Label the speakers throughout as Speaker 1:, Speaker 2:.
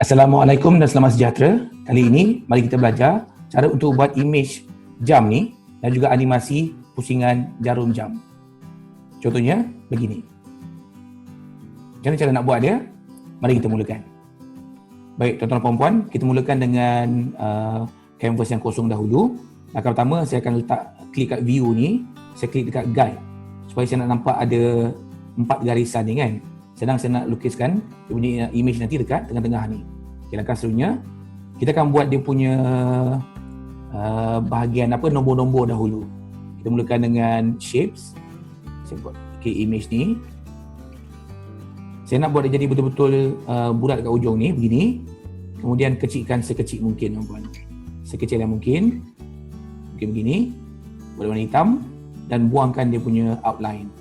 Speaker 1: Assalamualaikum dan selamat sejahtera. Kali ini mari kita belajar cara untuk buat image jam ni dan juga animasi pusingan jarum jam. Contohnya begini. Macam mana cara nak buat dia? Mari kita mulakan. Baik tuan-tuan dan puan-puan, kita mulakan dengan canvas yang kosong dahulu. Langkah pertama saya akan klik kat view ni, saya klik dekat guide supaya saya nak nampak ada 4 garisan ni kan. Sedang saya nak lukiskan dia punya image nanti dekat tengah-tengah ni. Okay, langkah seterusnya kita akan buat dia punya bahagian nombor-nombor dahulu. Kita mulakan dengan shapes. Saya buat image ni. Saya nak buat dia jadi betul-betul bulat kat ujung ni begini. Kemudian kecilkan sekecil mungkin tuan-tuan. Sekecil yang mungkin. Mungkin begini. Buat warna hitam dan buangkan dia punya outline.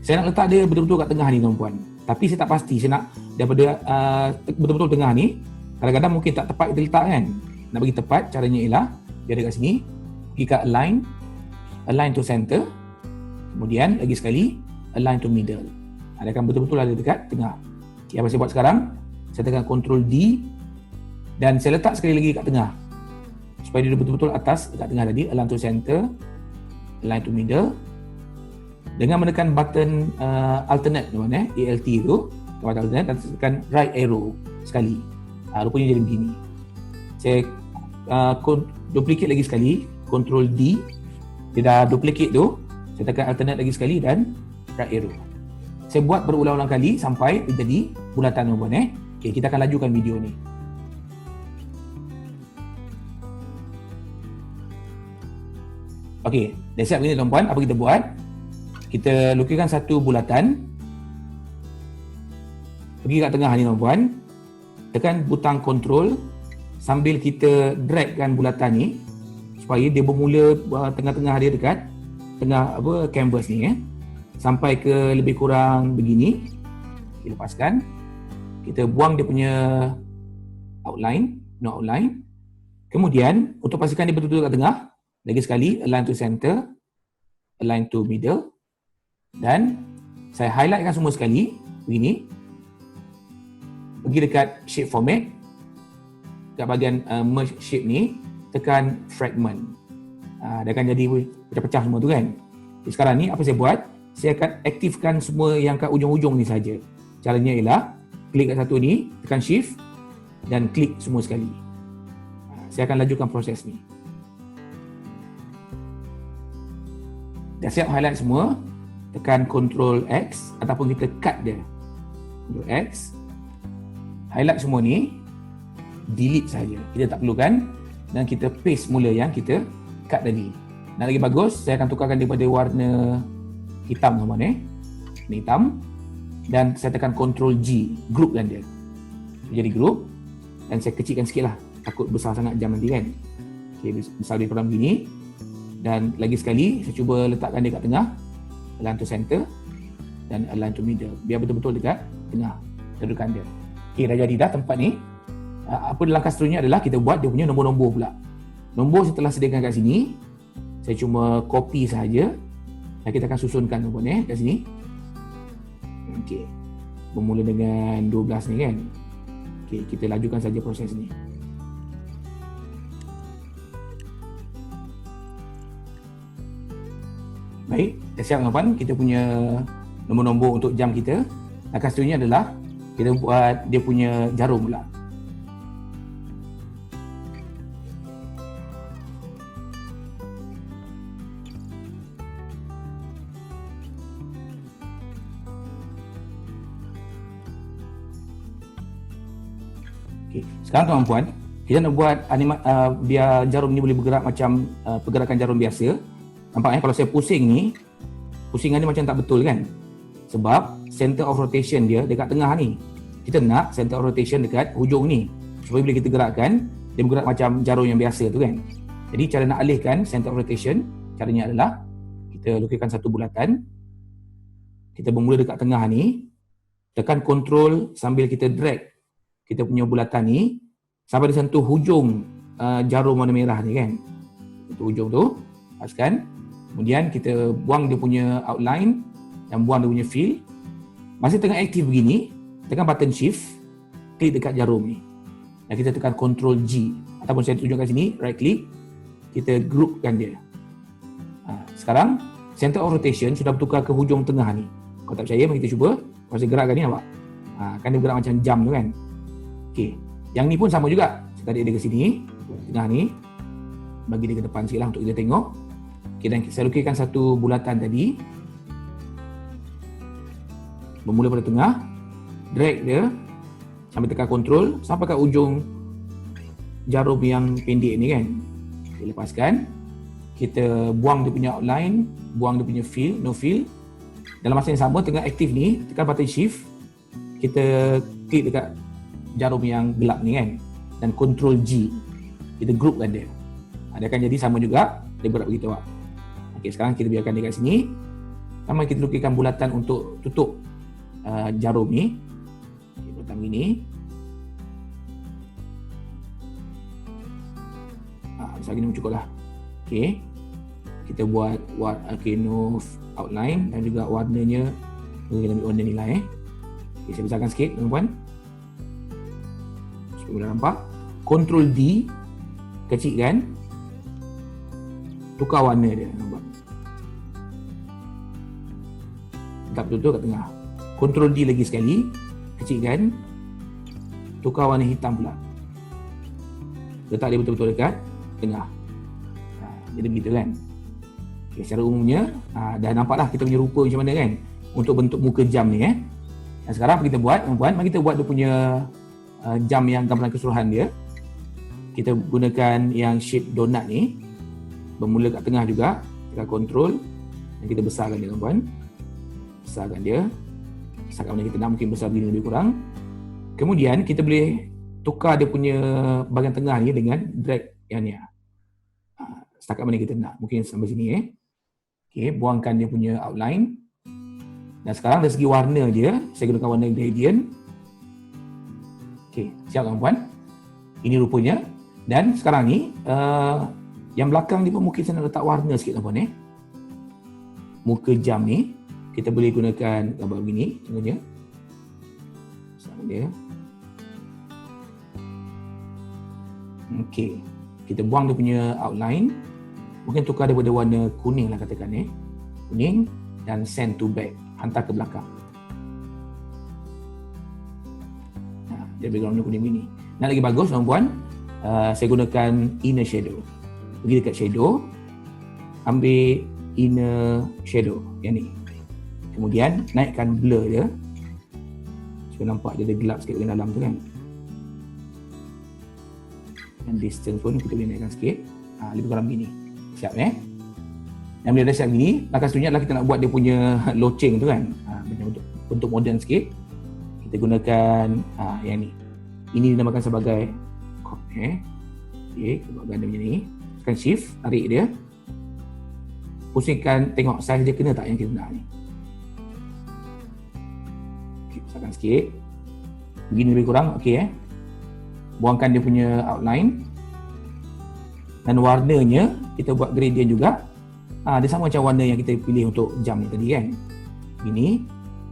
Speaker 1: Saya nak letak dia betul-betul kat tengah ni tuan-puan. Tapi saya tak pasti, saya nak daripada betul-betul tengah ni. Kadang-kadang mungkin tak tepat kita letak kan. Nak bagi tepat, caranya ialah dia ada kat sini. Pergi kat align to center. Kemudian lagi sekali, align to middle. Dia akan betul-betul ada dekat tengah. Okay, apa saya buat sekarang? Saya tekan Ctrl D dan saya letak sekali lagi kat tengah. Supaya dia betul-betul atas dekat tengah tadi, align to center, align to middle. Dengan menekan button alternate ALT tu, button alternate dan tekan right arrow sekali. Rupanya jadi begini. Saya duplicate lagi sekali, Ctrl D. Dia dah duplicate tu, saya tekan alternate lagi sekali dan right arrow. Saya buat berulang-ulang kali sampai jadi bulatan tuan-tuan. Okey, kita akan lajukan video ni. Okey, dah siap begini tuan-tuan. Apa kita buat? Kita lukiskan satu bulatan. Pergi kat tengah ni tuan-puan. Tekan butang control sambil kita dragkan bulatan ni supaya dia bermula tengah-tengah dia dekat tengah canvas ni sampai ke lebih kurang begini. Kita lepaskan. Kita buang dia punya outline, no outline. Kemudian untuk pastikan dia betul-betul kat tengah, lagi sekali align to center, align to middle. Dan saya highlightkan semua sekali begini. Pergi dekat shape format, dekat bahagian merge shape ni, tekan fragment. Dia akan jadi pecah-pecah semua tu kan. Jadi sekarang ni apa saya buat, saya akan aktifkan semua yang kat ujung-ujung ni saja. Caranya ialah klik kat satu ni, tekan shift dan klik semua sekali. Saya akan lajukan proses ni. Dah siap highlight semua, tekan Ctrl X ataupun kita cut dia. Ctrl X, highlight semua ni, delete saja. Kita tak perlukan dan kita paste mula yang kita cut tadi. Nak lagi bagus, saya akan tukarkan daripada warna hitam teman-teman Warna hitam dan saya tekan Ctrl G, groupkan dia. Jadi group dan saya kecilkan sikit lah. Takut besar sangat jam nanti kan. Okay, besar lebih kurang begini. Dan lagi sekali, saya cuba letakkan dia kat tengah. Align to center dan align to middle. Biar betul-betul dekat tengah kedudukan dia. Okey, dah jadi dah tempat ni. Apa langkah seterusnya adalah kita buat dia punya nombor-nombor pula. Nombor setelah sediakan kat sini, saya cuma copy sahaja dan kita akan susunkan tuan-tuan kat sini. Okey. Bermula dengan 12 ni kan. Okey, kita lajukan saja proses ni. Baik, dah siap tuan-tuan, kita punya nombor-nombor untuk jam kita. Langkah seterusnya adalah kita buat dia punya jarum pula. Okay. Sekarang tuan-tuan, kita nak buat biar jarum ni boleh bergerak macam pergerakan jarum biasa. Nampaknya kalau saya pusing ni, pusingan dia macam tak betul kan? Sebab center of rotation dia dekat tengah ni. Kita nak center of rotation dekat hujung ni. Supaya bila kita gerakkan, dia bergerak macam jarum yang biasa tu kan? Jadi cara nak alihkan center of rotation, caranya adalah kita lukiskan satu bulatan. Kita bermula dekat tengah ni. Tekan control sambil kita drag kita punya bulatan ni sampai dia sentuh hujung jarum warna merah ni kan? Itu hujung tu. Lepaskan. Kemudian kita buang dia punya outline dan buang dia punya fill. Masih tengah aktif begini, tekan button shift, klik dekat jarum ni. dan kita tekan Ctrl G, ataupun saya tunjukkan sini, right click, kita groupkan dia. Sekarang center of rotation sudah bertukar ke hujung tengah ni. Kalau tak percaya, mari kita cuba. Kalau saya gerakkan ni, nampak? Kan dia bergerak macam jam tu kan. Okey, yang ni pun sama juga. Saya tarik dia ke sini, tengah ni, bagi dia ke depan sikit lah untuk kita tengok. Okey, dan saya lukiskan satu bulatan tadi, bermula pada tengah, drag dia sampai tekan Ctrl sampai ke ujung jarum yang pendek ni kan. Kita lepaskan, kita buang dia punya outline, buang dia punya fill, no fill. Dalam masa yang sama, tengah aktif ni, tekan button shift, kita klik dekat jarum yang gelap ni kan, dan Ctrl G, kita groupkan dia. Dia akan jadi sama juga, dia berat begitu pak. Okey, sekarang kita biarkan dia kat sini. Sama kita lukiskan bulatan untuk tutup jarum ni. Okay, bulatan begini. Besar gini cukup lah. Okey, kita buat no outline dan juga warnanya, kita ambil warna nilai. Okay, saya besarkan sikit tuan-tuan supaya boleh nampak. Ctrl D, kecilkan, tukar warna dia, nampak? Letak betul-betul kat tengah. Ctrl D lagi sekali, kecilkan, tukar warna hitam pula, letak dia betul-betul dekat tengah. Jadi begitu kan. Okay, secara umumnya dah nampak dah kita punya rupa macam mana kan untuk bentuk muka jam ni Dan sekarang apa kita buat, tuan-tuan? Mari kita buat dia punya jam yang gambaran keseluruhan dia. Kita gunakan yang shape donut ni, bermula kat tengah juga, tekan Ctrl dan kita besarkan dia, tuan-tuan. Besarkan dia, besarkan mana kita nak, mungkin besar begini lebih kurang. Kemudian kita boleh tukar dia punya bahagian tengah ni dengan drag yang ni. Setakat mana kita nak, mungkin sampai sini Okey, buangkan dia punya outline. Dan sekarang dari segi warna dia, saya gunakan warna gradient. Okey, siap tuan-puan? Ini rupanya. Dan sekarang ni, yang belakang ni pun mungkin saya nak letak warna sikit tuan-puan Muka jam ni, kita boleh gunakan gambar begini, contohnya. Sama dia. Okey, kita buang dia punya outline. Mungkin tukar daripada warna kuning lah katakan kuning, dan send to back, hantar ke belakang. Dia background warna kuning begini. Nak lagi bagus tuan-puan, saya gunakan inner shadow. Pergi dekat shadow, ambil inner shadow yang ni. Kemudian naikkan blur dia supaya nampak dia ada gelap sikit bahagian dalam tu kan. Dan distance pun kita boleh naikkan sikit, lebih kurang begini. Siap Dan bila dah siap begini, langkah seterusnya adalah kita nak buat dia punya loceng tu kan, macam bentuk moden sikit. Kita gunakan yang ni. Ini dinamakan sebagai okey, kita buat ganda macam ni. Tekan shift, tarik dia, pusingkan, tengok saiz dia kena tak yang kita nak ni. Okay, besarkan sikit, begini lebih kurang. Okey buangkan dia punya outline. Dan warnanya kita buat gradient juga. Dia sama macam warna yang kita pilih untuk jam ni tadi kan. Ini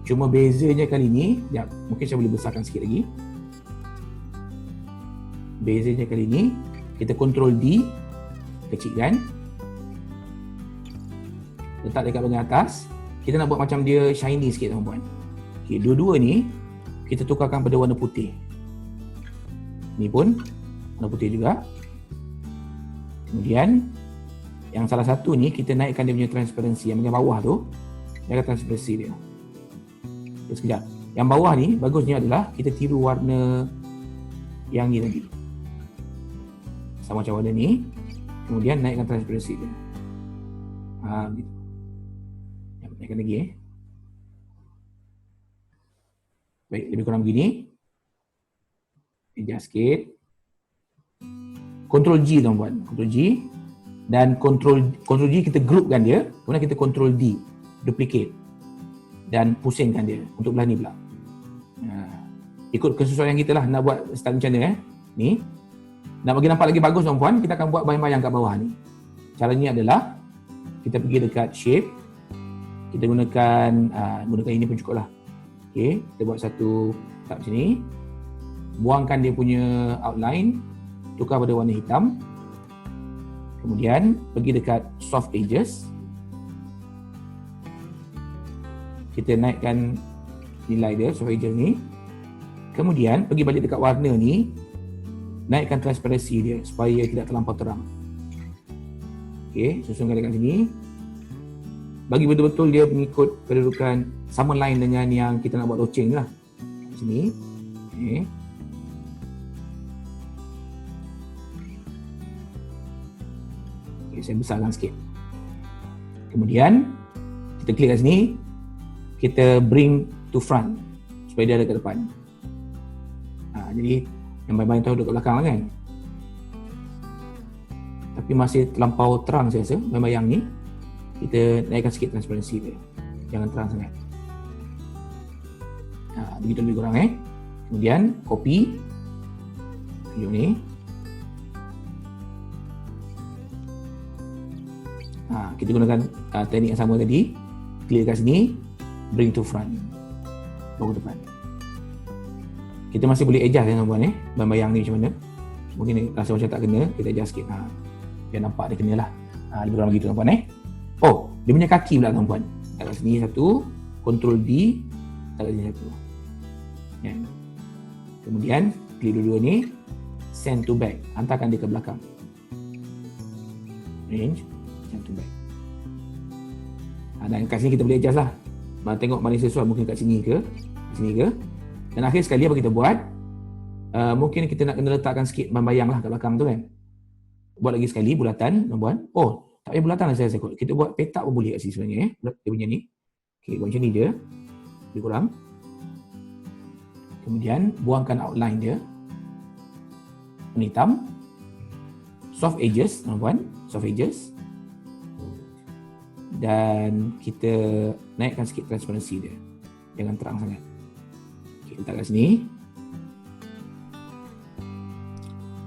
Speaker 1: cuma bezanya kali ni, mungkin saya boleh besarkan sikit lagi. Bezanya kali ni, kita Ctrl D, kecilkan, letak dekat bahagian atas. Kita nak buat macam dia shiny sikit tuan-puan. Okay, dua-dua ni kita tukarkan pada warna putih. Ni pun warna putih juga. Kemudian yang salah satu ni kita naikkan dia punya transparansi, yang bahagian bawah tu, naikkan transparansi dia. Okay, sekejap. Yang bawah ni bagusnya adalah kita tiru warna yang ni tadi. Sama macam warna ni. Kemudian naikkan transparansi dia. Begitu. Naikkan lagi Baik, lebih kurang begini. Adjust sikit. Ctrl G tuan-tuan, Ctrl G, dan Ctrl G kita groupkan dia, kemudian kita Ctrl D, duplicate dan pusingkan dia untuk belah ni pula. Ikut kesesuaian kita lah nak buat style macam mana ni. Nak bagi nampak lagi bagus tuan-puan, kita akan buat bayang-bayang kat bawah ni. Caranya adalah kita pergi dekat shape, kita gunakan ini pun cukup lah. Okey, kita buat satu tak macam ni. buangkan dia punya outline, tukar pada warna hitam. Kemudian pergi dekat soft edges, kita naikkan nilai dia, soft edges ni. Kemudian pergi balik dekat warna ni, naikkan transparansi dia supaya tidak terlampau terang. Okey, susunkan dekat sini. Bagi betul-betul dia mengikut kedudukan sama line dengan yang kita nak buat loceng lah. Kat sini. Okey. Okey, saya besarkan sikit. Kemudian kita klik kat sini, kita bring to front supaya dia ada kat depan. Jadi yang bayang-bayang tu duduk kat belakang lah kan. Tapi masih terlampau terang saya rasa bayang-bayang ni. Kita naikkan sikit transparansi dia. Jangan terang sangat. Begitu lebih kurang Kemudian copy video ni. Kita gunakan teknik yang sama tadi. Klik kat sini, bring to front. Bawa ke depan. Kita masih boleh adjust tuan-tuan bayang-bayang ni macam mana. Mungkin rasa macam tak kena, kita adjust sikit. Biar nampak dia kena lah. Lebih kurang begitu tuan-tuan Oh, dia punya kaki pula tuan-tuan. Kat sini satu, Ctrl D, kat sini satu. Kemudian klik dua-dua ni, send to back, hantarkan dia ke belakang. Range, send to back. Dan kat sini kita boleh adjust lah. Tengok mana sesuai, mungkin kat sini ke, Dan akhir sekali apa kita buat? Mungkin kita nak kena letakkan sikit bayang lah kat belakang tu kan. Buat lagi sekali bulatan, tuan-tuan. Tak payah bulatan lah saya kot. Kita buat petak pun boleh kat sini sebenarnya Dia punya ni. Okey, buat macam ni je. Lebih kurang. Kemudian buangkan outline dia. Warna hitam. Soft edges, tuan-tuan. Soft edges. Dan kita naikkan sikit transparansi dia. Jangan terang sangat. Okey, letak kat sini.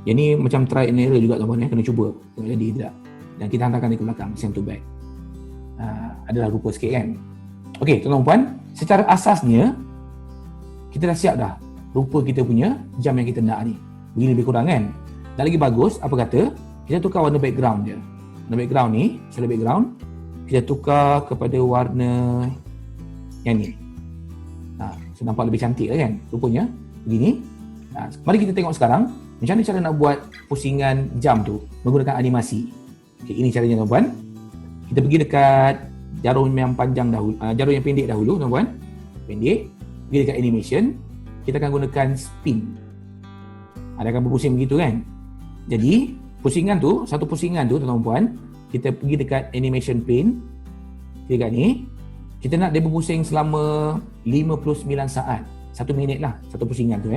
Speaker 1: Yang ni macam try and error juga tuan-tuan kena cuba. Tengok jadi tidak. Dan kita hantarkan dia ke belakang, send to back. Adalah rupa sikit kan. Okey, tuan-tuan, secara asasnya kita dah siap dah rupa kita punya jam yang kita nak ni. Begini lebih kurang kan. Dan lagi bagus, apa kata, kita tukar warna background dia. Warna background ni, select background, kita tukar kepada warna yang ni. So nampak lebih cantik lah kan rupanya. Begini. Mari kita tengok sekarang macam mana cara nak buat pusingan jam tu menggunakan animasi. Okey, ini caranya tuan-tuan. Kita pergi dekat jarum yang panjang dahulu, jarum yang pendek dahulu tuan-tuan. Pendek. Pergi dekat animation. Kita akan gunakan spin. Dia akan berpusing begitu kan. Jadi, pusingan tu, satu pusingan tu tuan-tuan, kita pergi dekat animation pane. Dekat ni. Kita nak dia berpusing selama 59 saat. 1 minit lah satu pusingan tu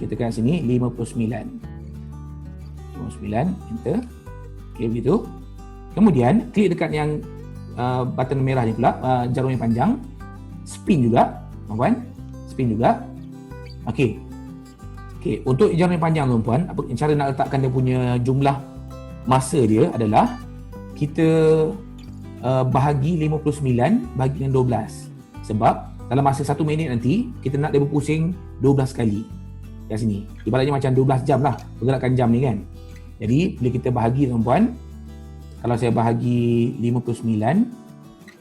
Speaker 1: Kita tekan sini 59, enter. Okey, begitu. Kemudian klik dekat yang button merah ni pula, jarum yang panjang, spin juga, tuan-tuan. Spin juga. Okey. Okey, untuk jarum yang panjang tuan-tuan, cara nak letakkan dia punya jumlah masa dia adalah kita bahagi 59 bahagi dengan 12. Sebab dalam masa 1 minit nanti kita nak dia berpusing 12 kali. Kat sini. Ibaratnya macam 12 jam lah pergerakan jam ni kan. Jadi bila kita bahagi tuan-puan, kalau saya bahagi 59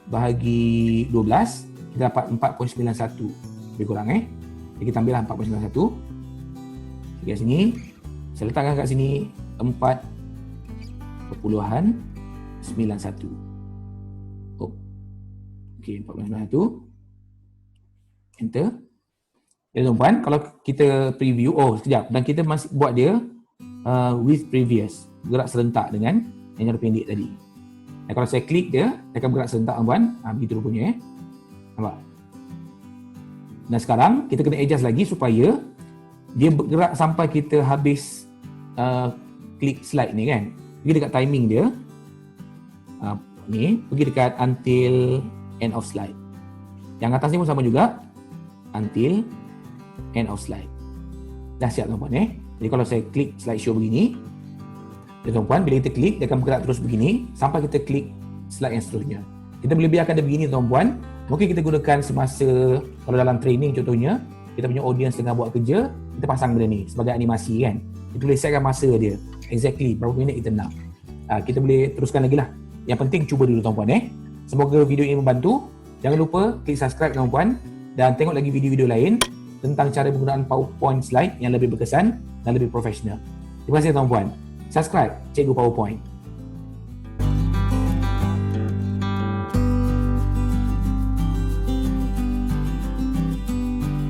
Speaker 1: bahagi 12, kita dapat 4.91 lebih kurang Jadi kita ambillah 4.91. Kat sini saya letakkan kat sini 4.91. Okey, 4.91. Enter. Ya tuan-puan, kalau kita preview, sekejap, dan kita masih buat dia with previous, gerak serentak dengan yang jarum pendek tadi. Dan kalau saya klik dia akan bergerak serentak tuan-puan. Begitu rupanya nampak. Dan sekarang kita kena adjust lagi supaya dia bergerak sampai kita habis klik slide ni kan. Pergi dekat timing dia. Ni, pergi dekat until end of slide. Yang atas ni pun sama juga. Until end of slide. Dah siap tuan-puan Jadi kalau saya klik slideshow begini, tuan-puan, bila kita klik dia akan bergerak terus begini sampai kita klik slide yang seterusnya. Kita boleh biarkan dia begini tuan-puan. Mungkin kita gunakan semasa kalau dalam training contohnya, kita punya audience tengah buat kerja, kita pasang benda ni sebagai animasi kan. Kita boleh setkan masa dia, exactly berapa minit kita nak. Kita boleh teruskan lagi lah. Yang penting cuba dulu tuan-puan. Semoga video ini membantu. Jangan lupa klik subscribe tuan-puan dan tengok lagi video-video lain tentang cara penggunaan PowerPoint slide yang lebih berkesan dan lebih profesional. Terima kasih tuan-puan. Subscribe Cikgu PowerPoint.